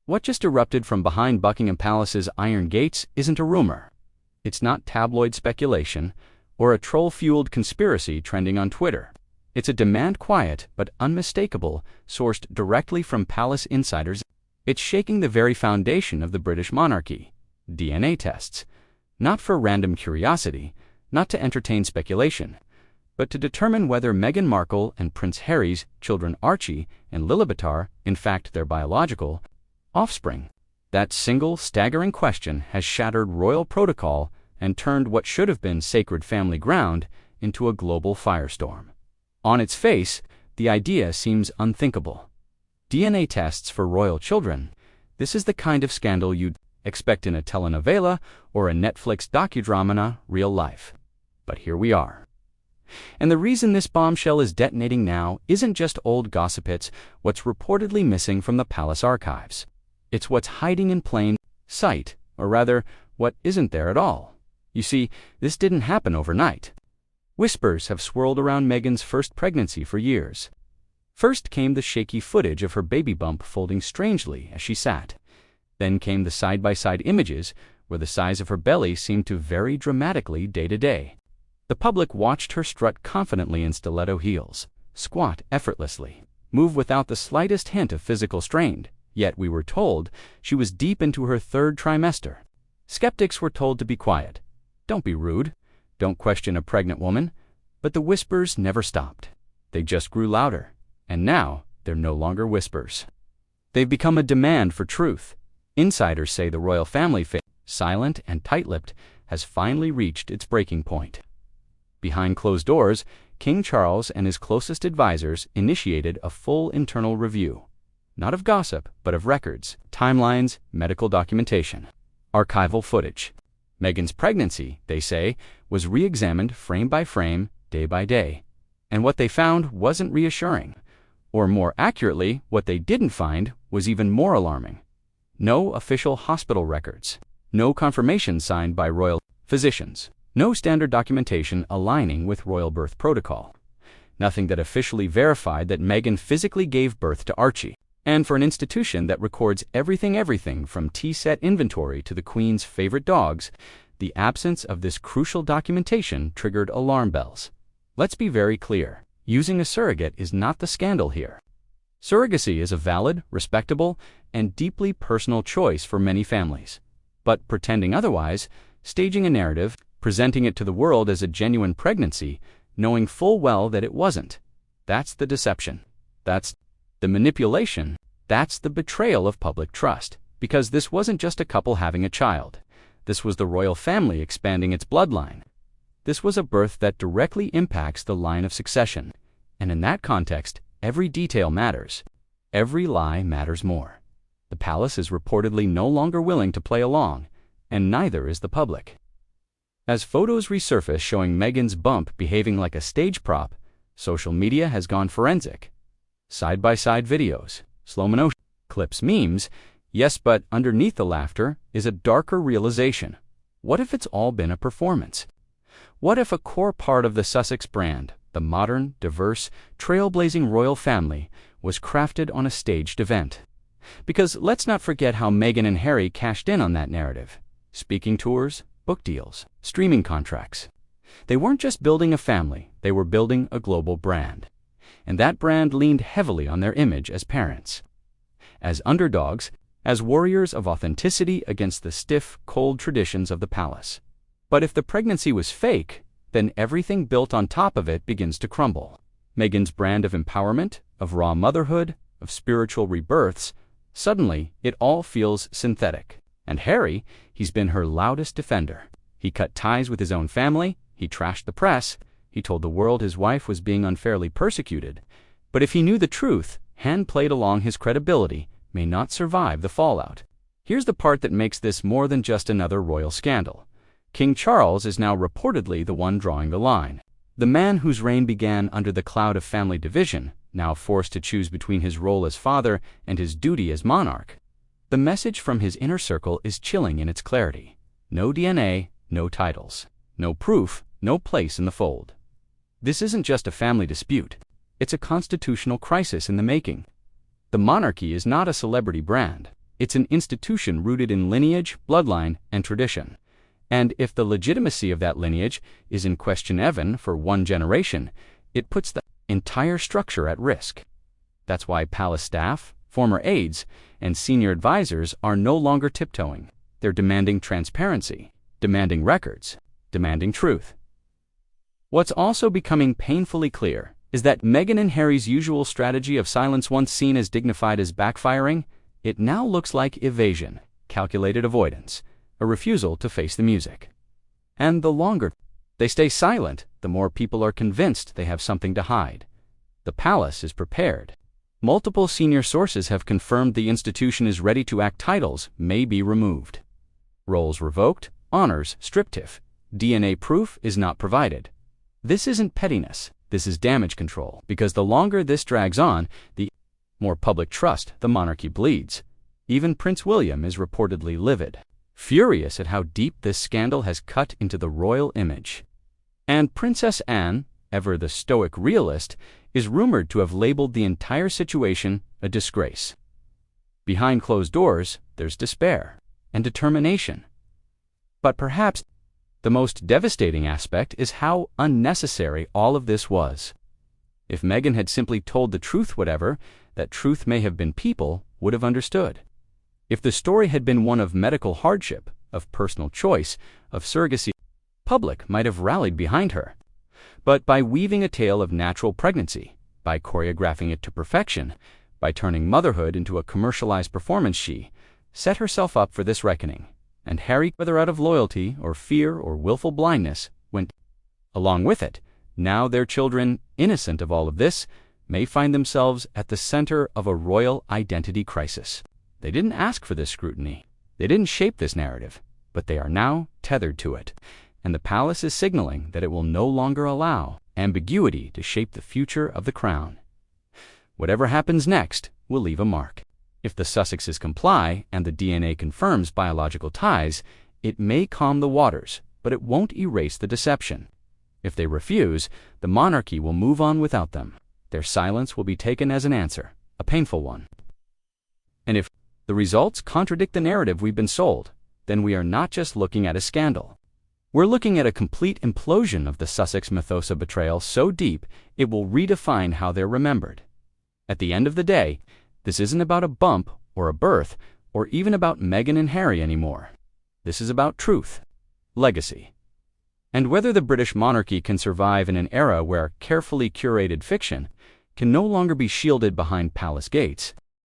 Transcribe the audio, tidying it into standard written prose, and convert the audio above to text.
What just erupted from behind Buckingham Palace's iron gates isn't a rumor. It's not tabloid speculation or a troll-fueled conspiracy trending on Twitter. It's a demand-quiet but unmistakable, sourced directly from palace insiders. It's shaking the very foundation of the British monarchy. DNA tests. Not for random curiosity, not to entertain speculation, but to determine whether Meghan Markle and Prince Harry's children Archie and Lilibet are, in fact, their biological offspring. That single, staggering question has shattered royal protocol and turned what should have been sacred family ground into a global firestorm. On its face, the idea seems unthinkable. DNA tests for royal children. This is the kind of scandal you'd expect in a telenovela or a Netflix docudrama, real life. But here we are. And the reason this bombshell is detonating now isn't just old gossip, it's what's reportedly missing from the palace archives. It's what's hiding in plain sight, or rather, what isn't there at all. You see, this didn't happen overnight. Whispers have swirled around Meghan's first pregnancy for years. First came the shaky footage of her baby bump folding strangely as she sat. Then came the side-by-side images where the size of her belly seemed to vary dramatically day to day. The public watched her strut confidently in stiletto heels, squat effortlessly, move without the slightest hint of physical strain, yet we were told she was deep into her third trimester. Skeptics were told to be quiet. Don't be rude. Don't question a pregnant woman. But the whispers never stopped. They just grew louder. And now, they're no longer whispers. They've become a demand for truth. Insiders say the royal family, silent and tight-lipped, has finally reached its breaking point. Behind closed doors, King Charles and his closest advisors initiated a full internal review. Not of gossip, but of records, timelines, medical documentation, archival footage. Meghan's pregnancy, they say, was re-examined frame by frame, day by day. And what they found wasn't reassuring. Or more accurately, what they didn't find was even more alarming. No official hospital records. No confirmation signed by royal physicians. No standard documentation aligning with royal birth protocol. Nothing that officially verified that Meghan physically gave birth to Archie. And for an institution that records everything from tea set inventory to the Queen's favorite dogs, the absence of this crucial documentation triggered alarm bells. Let's be very clear. Using a surrogate is not the scandal here. Surrogacy is a valid, respectable, and deeply personal choice for many families. But pretending otherwise, staging a narrative, presenting it to the world as a genuine pregnancy, knowing full well that it wasn't, that's the deception. That's the manipulation. That's the betrayal of public trust. Because this wasn't just a couple having a child. This was the royal family expanding its bloodline. This was a birth that directly impacts the line of succession. And in that context, every detail matters. Every lie matters more. The palace is reportedly no longer willing to play along, and neither is the public. As photos resurface showing Meghan's bump behaving like a stage prop, social media has gone forensic. Side-by-side videos, slow-mo clips, memes, yes, but underneath the laughter is a darker realization. What if it's all been a performance? What if a core part of the Sussex brand, the modern, diverse, trailblazing royal family, was crafted on a staged event? Because let's not forget how Meghan and Harry cashed in on that narrative. Speaking tours, book deals, streaming contracts. They weren't just building a family, they were building a global brand. And that brand leaned heavily on their image as parents. As underdogs, as warriors of authenticity against the stiff, cold traditions of the palace. But if the pregnancy was fake, then everything built on top of it begins to crumble. Meghan's brand of empowerment, of raw motherhood, of spiritual rebirths, suddenly it all feels synthetic. And Harry, he's been her loudest defender. He cut ties with his own family, he trashed the press, he told the world his wife was being unfairly persecuted. But if he knew the truth, hand played along his credibility may not survive the fallout. Here's the part that makes this more than just another royal scandal. King Charles is now reportedly the one drawing the line. The man whose reign began under the cloud of family division, now forced to choose between his role as father and his duty as monarch. The message from his inner circle is chilling in its clarity. No DNA, no titles. No proof, no place in the fold. This isn't just a family dispute. It's a constitutional crisis in the making. The monarchy is not a celebrity brand. It's an institution rooted in lineage, bloodline, and tradition. And if the legitimacy of that lineage is in question even for one generation, it puts the entire structure at risk. That's why palace staff, former aides, and senior advisors are no longer tiptoeing. They're demanding transparency, demanding records, demanding truth. What's also becoming painfully clear is that Meghan and Harry's usual strategy of silence, once seen as dignified, as backfiring. It now looks like evasion, calculated avoidance, a refusal to face the music. And the longer they stay silent, the more people are convinced they have something to hide. The palace is prepared. Multiple senior sources have confirmed the institution is ready to act. Titles may be removed, roles revoked, honors stripped if DNA proof is not provided. This isn't pettiness. This is damage control, because the longer this drags on, the more public trust the monarchy bleeds. Even Prince William is reportedly livid, furious at how deep this scandal has cut into the royal image. And Princess Anne, ever the stoic realist, is rumored to have labeled the entire situation a disgrace. Behind closed doors, there's despair and determination. But perhaps the most devastating aspect is how unnecessary all of this was. If Meghan had simply told the truth, whatever that truth may have been, people would have understood. If the story had been one of medical hardship, of personal choice, of surrogacy, public might have rallied behind her. But by weaving a tale of natural pregnancy, by choreographing it to perfection, by turning motherhood into a commercialized performance, she set herself up for this reckoning. And Harry, whether out of loyalty or fear or willful blindness, went along with it. Now their children, innocent of all of this, may find themselves at the center of a royal identity crisis. They didn't ask for this scrutiny. They didn't shape this narrative, but they are now tethered to it. And the palace is signaling that it will no longer allow ambiguity to shape the future of the crown. Whatever happens next will leave a mark. If the Sussexes comply and the DNA confirms biological ties, it may calm the waters, but it won't erase the deception. If they refuse, the monarchy will move on without them. Their silence will be taken as an answer, a painful one. And if the results contradict the narrative we've been sold, then we are not just looking at a scandal. We're looking at a complete implosion of the Sussex mythos of betrayal so deep it will redefine how they're remembered. At the end of the day, this isn't about a bump or a birth or even about Meghan and Harry anymore. This is about truth, legacy, and whether the British monarchy can survive in an era where carefully curated fiction can no longer be shielded behind palace gates.